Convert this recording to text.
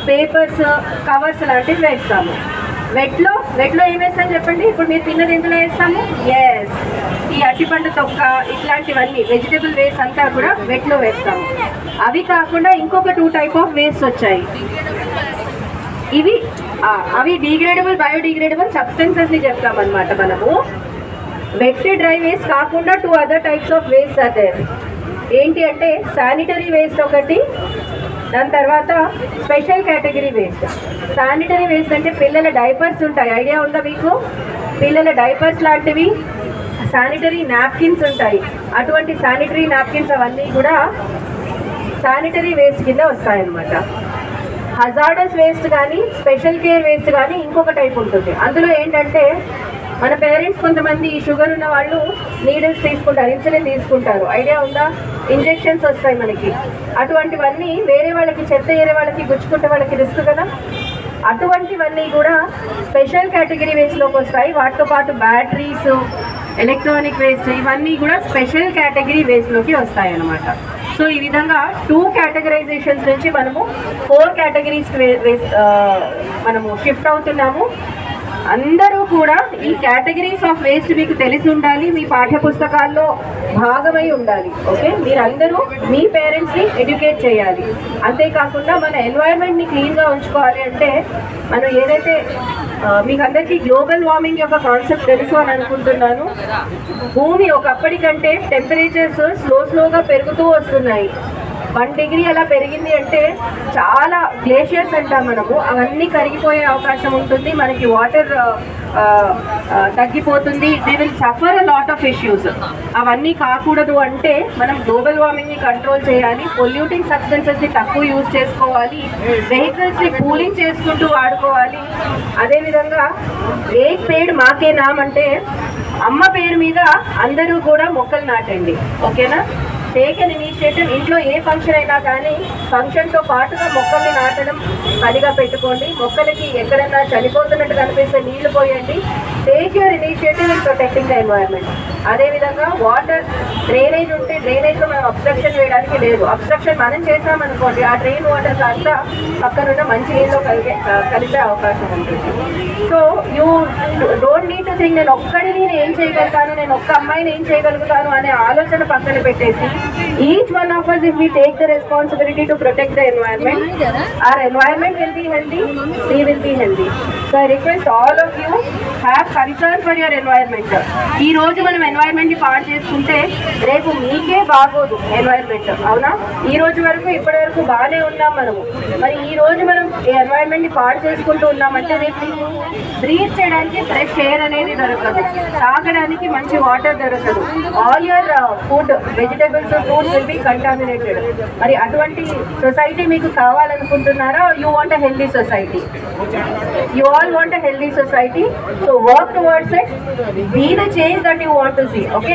Papers, covers లాంటివి వేస్తాము. వెట్లో ఏం వేస్తాం చెప్పండి? ఇప్పుడు మీరు తిన్నది ఎందులో వేస్తాము? ఎస్, ఈ అట్టిపండు తొక్క ఇట్లాంటివన్నీ వెజిటబుల్ వేస్ట్ అంతా కూడా వెట్లో వేస్తాము. అవి కాకుండా ఇంకొక 2 టైప్ ఆఫ్ వేస్ట్ వచ్చాయి. అవి డిగ్రేడబుల్, బయోడిగ్రేడబుల్ సబ్స్టెన్సెస్ని చెప్తామన్నమాట మనము. వెట్ డ్రై వేస్ట్ కాకుండా 2 other types of waste are there. ఏంటి అంటే శానిటరీ వేస్ట్ ఒకటి, దాని తర్వాత special category waste. Sanitary waste అంటే పిల్లల డైపర్స్ ఉంటాయి, ఐడియా ఉందా మీకు? పిల్లల డైపర్స్ లాంటివి, శానిటరీ నాప్కిన్స్ ఉంటాయి, అటువంటి శానిటరీ నాప్కిన్స్ అవన్నీ కూడా శానిటరీ వేస్ట్ కింద వస్తాయన్నమాట. హజార్డస్ వేస్ట్ కానీ స్పెషల్ కేర్ వేస్ట్ కానీ ఇంకొక టైప్ ఉంటుంది. అందులో ఏంటంటే మన పేరెంట్స్ కొంతమంది షుగర్ ఉన్న వాళ్ళు నీడిల్స్ తీసుకుంటారు, ఇన్సులిన్ తీసుకుంటారు, ఐడియా ఉందా? ఇంజెక్షన్స్ వస్తాయి మనకి. అటువంటివన్నీ వేరే వాళ్ళకి, చెత్త వేరే వాళ్ళకి గుచ్చుకుంటే వాళ్ళకి రిస్క్ కదా. అటువంటివన్నీ కూడా స్పెషల్ కేటగిరీ వేస్ట్లోకి వస్తాయి. వాటితో పాటు బ్యాటరీస్, ఎలక్ట్రానిక్ వేస్ట్ ఇవన్నీ కూడా స్పెషల్ కేటగిరీ వేస్ట్లోకి వస్తాయి అన్నమాట. సో ఈ విధంగా 2 కేటగరైజేషన్స్ నుంచి మనము 4 కేటగిరీస్ మనము షిఫ్ట్ అవుతున్నాము. అందరూ కూడా ఈ కేటగిరీస్ ఆఫ్ వేస్ట్ మీకు తెలిసి ఉండాలి, మీ పాఠ్య పుస్తకాల్లో భాగమై ఉండాలి. ఓకే, మీరందరూ మీ పేరెంట్స్ని ఎడ్యుకేట్ చేయాలి. అంతేకాకుండా మన ఎన్వైరన్మెంట్ని క్లీన్గా ఉంచుకోవాలి అంటే మనం ఏదైతే మీకు అందరికీ గ్లోబల్ వార్మింగ్ యొక్క కాన్సెప్ట్ తెలుసు అని అనుకుంటున్నాను. భూమి ఒకప్పటికంటే టెంపరేచర్స్ స్లోగా పెరుగుతూ వస్తున్నాయి. 1 డిగ్రీ అలా పెరిగింది అంటే చాలా గ్లేషియర్స్ అంటాం మనము, అవన్నీ కరిగిపోయే అవకాశం ఉంటుంది. మనకి వాటర్ తగ్గిపోతుంది. They will suffer a lot of issues. అవన్నీ కాకూడదు అంటే మనం గ్లోబల్ వార్మింగ్ని కంట్రోల్ చేయాలి, పొల్యూటింగ్ సబ్స్టెన్సెస్ని తక్కువ యూజ్ చేసుకోవాలి, వెహికల్స్ని కూలింగ్ చేసుకుంటూ వాడుకోవాలి. అదేవిధంగా ఏక్ పేడ్ మాకే నామ్ అంటే అమ్మ పేరు మీద అందరూ కూడా మొక్కలు నాటండి. ఓకేనా? Take an initiative. ఇంట్లో ఏ ఫంక్షన్ అయినా కానీ ఫంక్షన్తో పాటుగా మొక్కల్ని నాటడం పనిగా పెట్టుకోండి. మొక్కలకి ఎక్కడైనా చనిపోతున్నట్టు కనిపిస్తే నీళ్లు పోయండి. Take your initiative in protecting the environment. అదేవిధంగా వాటర్ డ్రైనేజ్ ఉంటే డ్రైనేజ్లో మనం అబ్స్ట్రక్షన్ వేయడానికి లేదు. అబ్స్ట్రక్షన్ మనం చేసామనుకోండి, ఆ డ్రైన్ వాటర్స్ అంతా పక్కనున్న మంచి నీళ్ళు కలిపే అవకాశం ఉంటుంది. So you don't need to think నేను ఒక్కడిని ఏం చేయగలుగుతాను, నేను ఒక్క అమ్మాయిని ఏం చేయగలుగుతాను అనే ఆలోచన పక్కన పెట్టేసి each one of us, if we take the responsibility to protect the environment, our environment will be healthy, we will be healthy. So I request all of you have concern for your environment. ఈ రోజు మనం environment ని పాడు చేసుకుంటే రేపు మీకే బాగోదు environment, అవునా? ఈ రోజు వరకు ఇప్పటి వరకు బాగానే ఉన్నాం మనము. మరి ఈ రోజు మనం ఎన్వైరన్మెంట్ ని పాడు చేసుకుంటూ ఉన్నామంటే రేపు బ్రీత్ చేయడానికి ఫ్రెష్ ఎయిర్ అనేది దొరకదు, తాగడానికి మంచి వాటర్ దొరకదు, all your food, vegetables, fruits will be contaminated. మరి అటువంటి సొసైటీ మీకు కావాలనుకుంటున్నారా? You want a healthy society? You all want a healthy society. So work towards it, be the change that you want to see. Okay.